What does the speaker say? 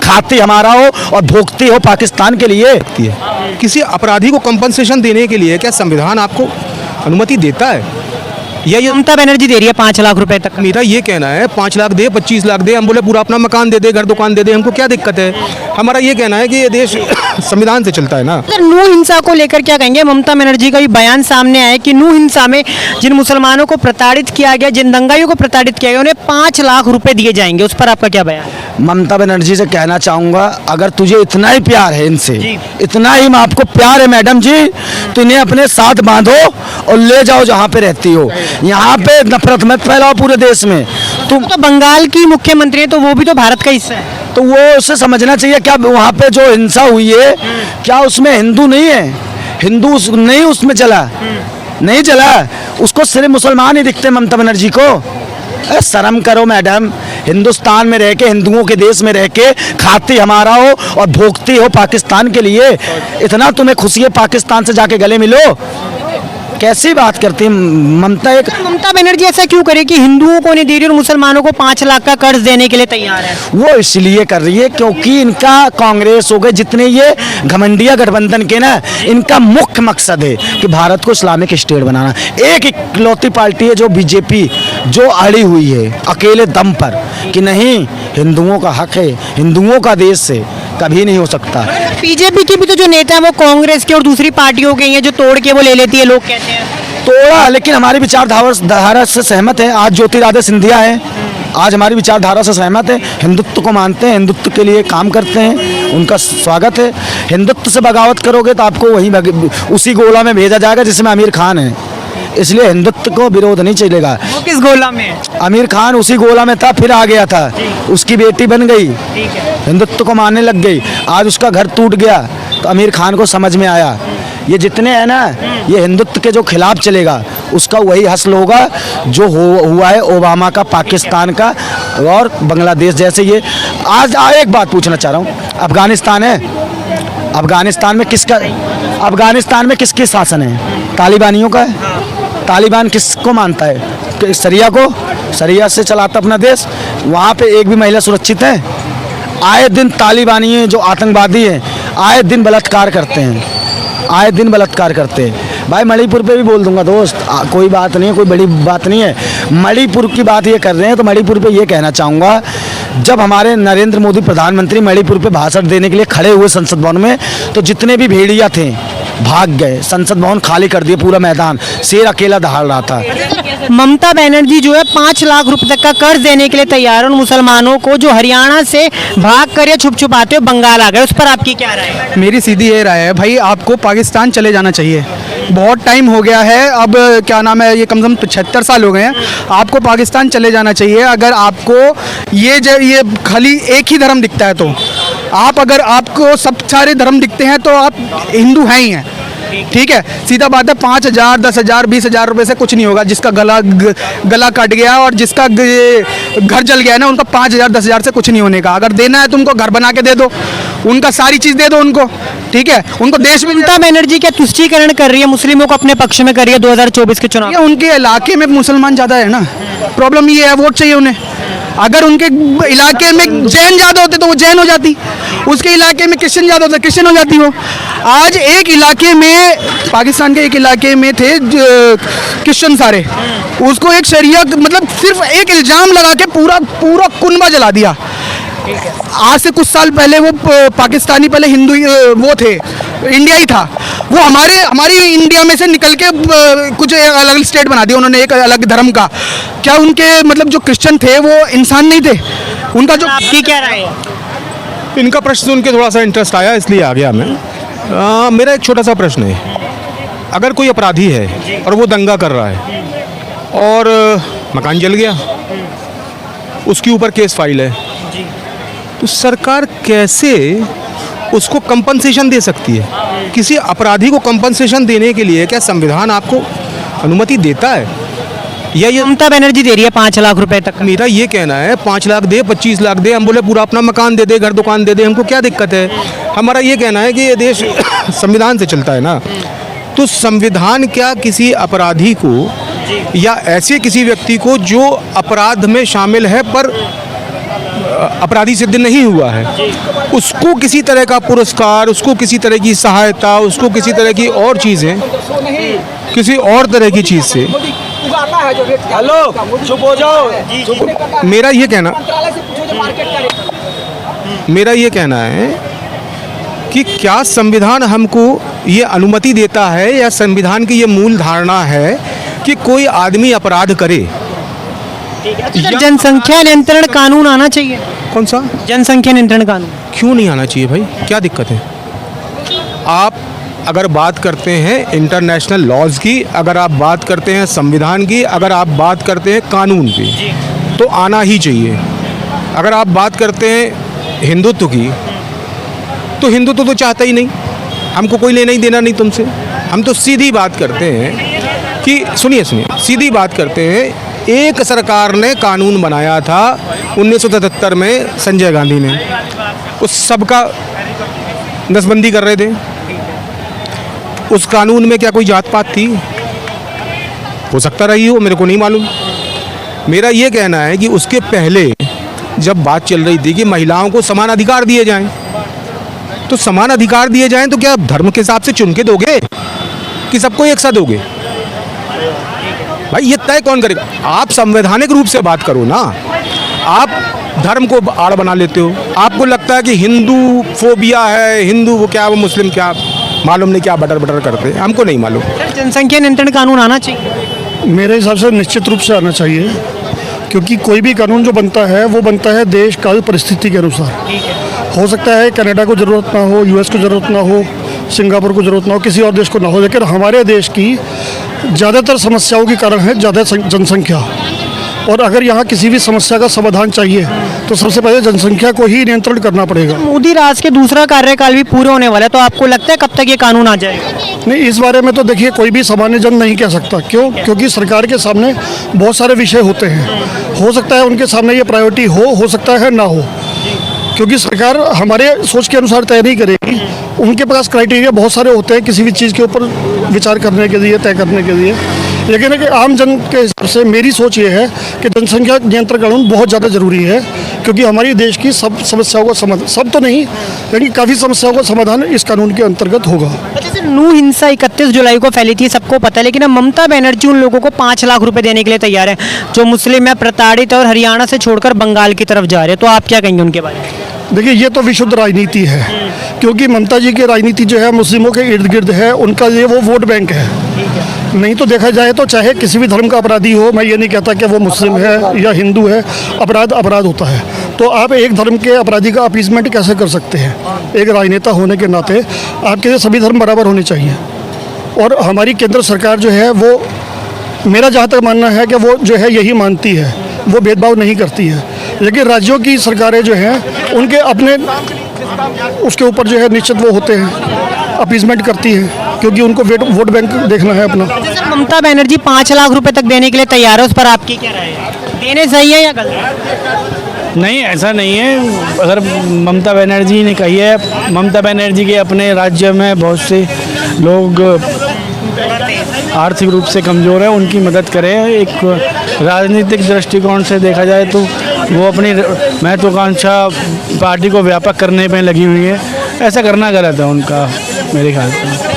खाती हमारा हो और भोगती हो पाकिस्तान के लिए। किसी अपराधी को कंपनसेशन देने के लिए क्या संविधान आपको अनुमति देता है? या ये ममता बनर्जी दे रही है 5 लाख रुपए तक। मेरा ये कहना है 5 लाख दे, 25 लाख दे, हम बोले पूरा अपना मकान दे दे, घर दुकान दे दे, हमको क्या दिक्कत है? हमारा ये कहना है कि ये देश संविधान से चलता है ना। नू हिंसा को लेकर क्या कहेंगे? ममता बनर्जी का भी बयान सामने आया कि नू हिंसा में जिन मुसलमानों को प्रताड़ित किया गया, जिन दंगाइयों को प्रताड़ित किया गया, उन्हें 5 लाख रुपए दिए जाएंगे। उस पर आपका क्या बयान? ममता बनर्जी से कहना चाहूँगा, अगर तुझे इतना ही प्यार है इनसे, इतना ही आपको प्यार है मैडम जी, तो इन्हें अपने साथ बांधो और ले जाओ जहाँ पे रहती हो। यहाँ पे नफरत मत फैलाओ पूरे देश में। तुम तो बंगाल की मुख्यमंत्री है, तो वो भी तो भारत का हिस्सा है। तो वो उसे समझना चाहिए, क्या वहाँ पे जो हिंसा हुई है क्या उसमें हिंदू नहीं है? हिंदू नहीं उसमें चला, नहीं चला, उसको सिर्फ मुसलमान ही दिखते ममता बनर्जी को। शर्म करो मैडम, हिंदुस्तान में रह के, हिंदुओं के देश में रह के खाती हमारा हो और भोगती हो पाकिस्तान के लिए। इतना तुम्हें खुशी है पाकिस्तान से जाके गले मिलो? कैसी बात करती है ममता? एक ममता बनर्जी ऐसा क्यों करे कि हिंदुओं को नहीं दे रही और मुसलमानों को 5 लाख का कर्ज देने के लिए तैयार है? वो इसलिए कर रही है क्योंकि इनका कांग्रेस हो गए, जितने ये घमंडिया गठबंधन के ना, इनका मुख्य मकसद है कि भारत को इस्लामिक स्टेट बनाना। एक इकलौती पार्टी है जो बीजेपी, जो अड़ी हुई है अकेले दम पर कि नहीं, हिंदुओं का हक है, हिंदुओं का देश है, कभी नहीं हो सकता। बीजेपी के भी तो जो नेता है वो कांग्रेस के और दूसरी पार्टियों के हैं, जो तोड़ के वो ले लेती है, लोग कहते हैं। तोड़ा, लेकिन हमारी विचारधारा से सहमत है। आज ज्योतिरादित्य सिंधिया है, आज हमारी विचारधारा से सहमत है, हिंदुत्व को मानते हैं, हिंदुत्व के लिए काम करते हैं, उनका स्वागत है। हिंदुत्व से बगावत करोगे तो आपको वही उसी गोला में भेजा जाएगा जिसमें आमिर खान है, इसलिए हिंदुत्व को विरोध नहीं चलेगा। वो किस गोला में है? आमिर खान उसी गोला में था, फिर आ गया था, उसकी बेटी बन गई, हिंदुत्व को मानने लग गई, आज उसका घर टूट गया तो आमिर खान को समझ में आया ये जितने हैं ना, ये हिंदुत्व के जो खिलाफ चलेगा उसका वही हसल होगा जो हुआ है ओबामा का पाकिस्तान का और बांग्लादेश जैसे। ये आज एक बात पूछना चाह रहा हूँ, अफगानिस्तान है, अफगानिस्तान में किसके शासन है? तालिबानियों का है। तालिबान किसको मानता है? शरिया को, शरिया से चलाता अपना देश। वहाँ पे एक भी महिला सुरक्षित है? आए दिन तालिबानी जो आतंकवादी हैं आए दिन बलात्कार करते हैं, आए दिन बलात्कार करते हैं। भाई मणिपुर पे भी बोल दूंगा दोस्त, कोई बात नहीं है, कोई बड़ी बात नहीं है। मणिपुर की बात ये कर रहे हैं तो मणिपुर पे ये कहना चाहूँगा, जब हमारे नरेंद्र मोदी प्रधानमंत्री मणिपुर पे भाषण देने के लिए खड़े हुए संसद भवन में, तो जितने भी भेड़िया थे भाग गए, संसद भवन खाली कर दिए, पूरा मैदान, शेर अकेला दहाड़ रहा था। ममता बनर्जी जो है 5 लाख रुपए तक का कर्ज देने के लिए तैयार है उन मुसलमानों को जो हरियाणा से भाग कर या छुप छुपाते हुए बंगाल आ गए। उस पर आपकी क्या राय है? मेरी सीधी ये राय है भाई, आपको पाकिस्तान चले जाना चाहिए। बहुत टाइम हो गया है, अब क्या नाम है, ये कम से कम 75 साल हो गए हैं, आपको पाकिस्तान चले जाना चाहिए। अगर आपको ये खाली एक ही धर्म दिखता है तो अगर आपको सब सारे धर्म दिखते हैं तो आप हिंदू हैं ही हैं, ठीक है, सीधा बात है। 5,000, 10,000, 20,000 रुपए से कुछ नहीं होगा। जिसका गला कट गया और जिसका घर जल गया ना, उनका 5,000, 10,000 से कुछ नहीं होने का। अगर देना है तुमको घर बना के दे दो, उनका सारी चीज दे दो उनको, ठीक है, उनको देश में। ममता बनर्जी क्या तुष्टीकरण कर रही है, मुस्लिमों को अपने पक्ष में कर रही है 2024 के चुनाव? उनके इलाके में मुसलमान ज्यादा है ना, प्रॉब्लम ये है, वोट चाहिए उन्हें। अगर उनके इलाके में जैन ज़्यादा होते तो वो जैन हो जाती, उसके इलाके में क्रिश्चियन ज़्यादा होते क्रिश्चियन हो जाती वो। आज एक इलाके में, पाकिस्तान के एक इलाके में थे क्रिश्चियन सारे, उसको एक शरिया मतलब सिर्फ एक इल्ज़ाम लगा के पूरा कुनबा जला दिया। आज से कुछ साल पहले वो पाकिस्तानी पहले हिंदू वो थे, इंडिया ही था, वो हमारी इंडिया में से निकल के कुछ अलग स्टेट बना दिया उन्होंने, एक अलग धर्म का। क्या उनके मतलब जो क्रिश्चियन थे वो इंसान नहीं थे? उनका जो आपकी क्या राय है? इनका प्रश्न सुन के थोड़ा सा इंटरेस्ट आया, इसलिए आ गया मैं। मेरा एक छोटा सा प्रश्न है, अगर कोई अपराधी है और वो दंगा कर रहा है और मकान जल गया, उसके ऊपर केस फाइल है, तो सरकार कैसे उसको कंपनसेशन दे सकती है? किसी अपराधी को कंपनसेशन देने के लिए क्या संविधान आपको अनुमति देता है? या ये ममता बनर्जी दे रही है 5 लाख रुपए तक? मेरा ये कहना है 5 लाख दे, 25 लाख दे, हम बोले पूरा अपना मकान दे दे, घर दुकान दे दे, हमको क्या दिक्कत है? हमारा ये कहना है कि ये देश संविधान से चलता है ना। तो संविधान क्या किसी अपराधी को या ऐसे किसी व्यक्ति को जो अपराध में शामिल है पर अपराधी सिद्ध नहीं हुआ है, उसको किसी तरह का पुरस्कार, उसको किसी तरह की सहायता, उसको किसी तरह की और चीज़ें, किसी और तरह की चीज़ से, हेलो चुप हो जाओ। मेरा ये कहना है कि क्या संविधान हमको ये अनुमति देता है या संविधान की ये मूल धारणा है कि कोई आदमी अपराध करे? सर, जनसंख्या नियंत्रण कानून आना चाहिए। कौन सा? जनसंख्या नियंत्रण कानून क्यों नहीं आना चाहिए भाई? क्या दिक्कत है? आप अगर बात करते हैं इंटरनेशनल लॉज की, अगर आप बात करते हैं संविधान की, अगर आप बात करते हैं कानून की, तो आना ही चाहिए। अगर आप बात करते हैं हिंदुत्व की, तो हिंदुत्व तो चाहता ही नहीं, हमको कोई लेना ही देना नहीं तुमसे। हम तो सीधी बात करते हैं कि सुनिए सीधी बात करते हैं, एक सरकार ने कानून बनाया था 1977 में संजय गांधी ने, उस सब का नसबंदी कर रहे थे। उस कानून में क्या कोई जात पात थी? हो सकता रही हो, मेरे को नहीं मालूम। मेरा ये कहना है कि उसके पहले जब बात चल रही थी कि महिलाओं को समान अधिकार दिए जाएं, तो समान अधिकार दिए जाएं तो क्या धर्म के हिसाब से चुन के दोगे कि सबको एक साथ दोगे? भाई ये तय कौन करेगा? आप संवैधानिक रूप से बात करो ना। आप धर्म को आड़ बना लेते हो। आपको लगता है कि हिंदू फोबिया है, हिंदू वो क्या, वो मुस्लिम क्या, मालूम नहीं क्या बटर बटर करते हैं, हमको नहीं मालूम। जनसंख्या नियंत्रण कानून आना चाहिए। मेरे हिसाब से निश्चित रूप से आना चाहिए, क्योंकि कोई भी कानून जो बनता है वो बनता है देश काल परिस्थिति के अनुसार। हो सकता है कनाडा को ज़रूरत ना हो, यूएस को ज़रूरत ना हो, सिंगापुर को ज़रूरत ना हो, किसी और देश को ना हो, लेकिन हमारे देश की ज़्यादातर समस्याओं के कारण है ज़्यादा जनसंख्या। और अगर यहाँ किसी भी समस्या का समाधान चाहिए तो सबसे पहले जनसंख्या को ही नियंत्रण करना पड़ेगा। मोदी राज के दूसरा कार्यकाल भी पूरे होने वाला है, तो आपको लगता है कब तक ये कानून आ जाएगा? नहीं, इस बारे में तो देखिए कोई भी सामान्य जन नहीं कह सकता। क्यों? क्योंकि सरकार के सामने बहुत सारे विषय होते हैं। हो सकता है उनके सामने ये प्रायोरिटी हो सकता है ना हो, क्योंकि सरकार हमारे सोच के अनुसार तय नहीं करेगी। उनके पास क्राइटेरिया बहुत सारे होते हैं किसी भी चीज़ के ऊपर विचार करने के लिए, तय करने के लिए। लेकिन है कि आम जन के हिसाब से मेरी सोच ये है कि जनसंख्या नियंत्रण कानून बहुत ज़्यादा ज़रूरी है, क्योंकि हमारी देश की सब समस्याओं का समाधान, सब तो नहीं लेकिन काफ़ी समस्याओं का समाधान इस कानून के अंतर्गत होगा। जैसे नू हिंसा 31 जुलाई को फैली थी, सबको पता है, लेकिन अब ममता बनर्जी उन लोगों को 5 लाख रुपए देने के लिए तैयार है जो मुस्लिम है, प्रताड़ित और हरियाणा से छोड़कर बंगाल की तरफ जा रहे हैं। तो आप क्या कहेंगे उनके बारे में? देखिए, ये तो विशुद्ध राजनीति है, क्योंकि ममता जी की राजनीति जो है मुस्लिमों के इर्द गिर्द है। उनका ये वो वोट बैंक है। नहीं तो देखा जाए तो चाहे किसी भी धर्म का अपराधी हो, मैं ये नहीं कहता कि वो मुस्लिम है या हिंदू है, अपराध होता है। तो आप एक धर्म के अपराधी का अपीसमेंट कैसे कर सकते हैं? एक राजनेता होने के नाते आपके लिए सभी धर्म बराबर होने चाहिए। और हमारी केंद्र सरकार जो है वो, मेरा जहाँ तक मानना है कि वो जो है यही मानती है, वो भेदभाव नहीं करती है। लेकिन राज्यों की सरकारें जो हैं उनके अपने उसके ऊपर जो है निश्चित वो होते हैं, अपीसमेंट करती हैं, क्योंकि उनको वोट बैंक देखना है अपना। जैसे ममता बनर्जी 5 लाख रुपए तक देने के लिए तैयार है, उस पर आपकी क्या राय है? देने सही है या गलत? नहीं, ऐसा नहीं है। अगर ममता बनर्जी ने कही है, ममता बनर्जी के अपने राज्य में बहुत से लोग आर्थिक रूप से कमज़ोर है, उनकी मदद करें। एक राजनीतिक दृष्टिकोण से देखा जाए तो वो अपनी महत्वाकांक्षा पार्टी को व्यापक करने में लगी हुई है। ऐसा करना गलत है उनका, मेरे ख्याल से।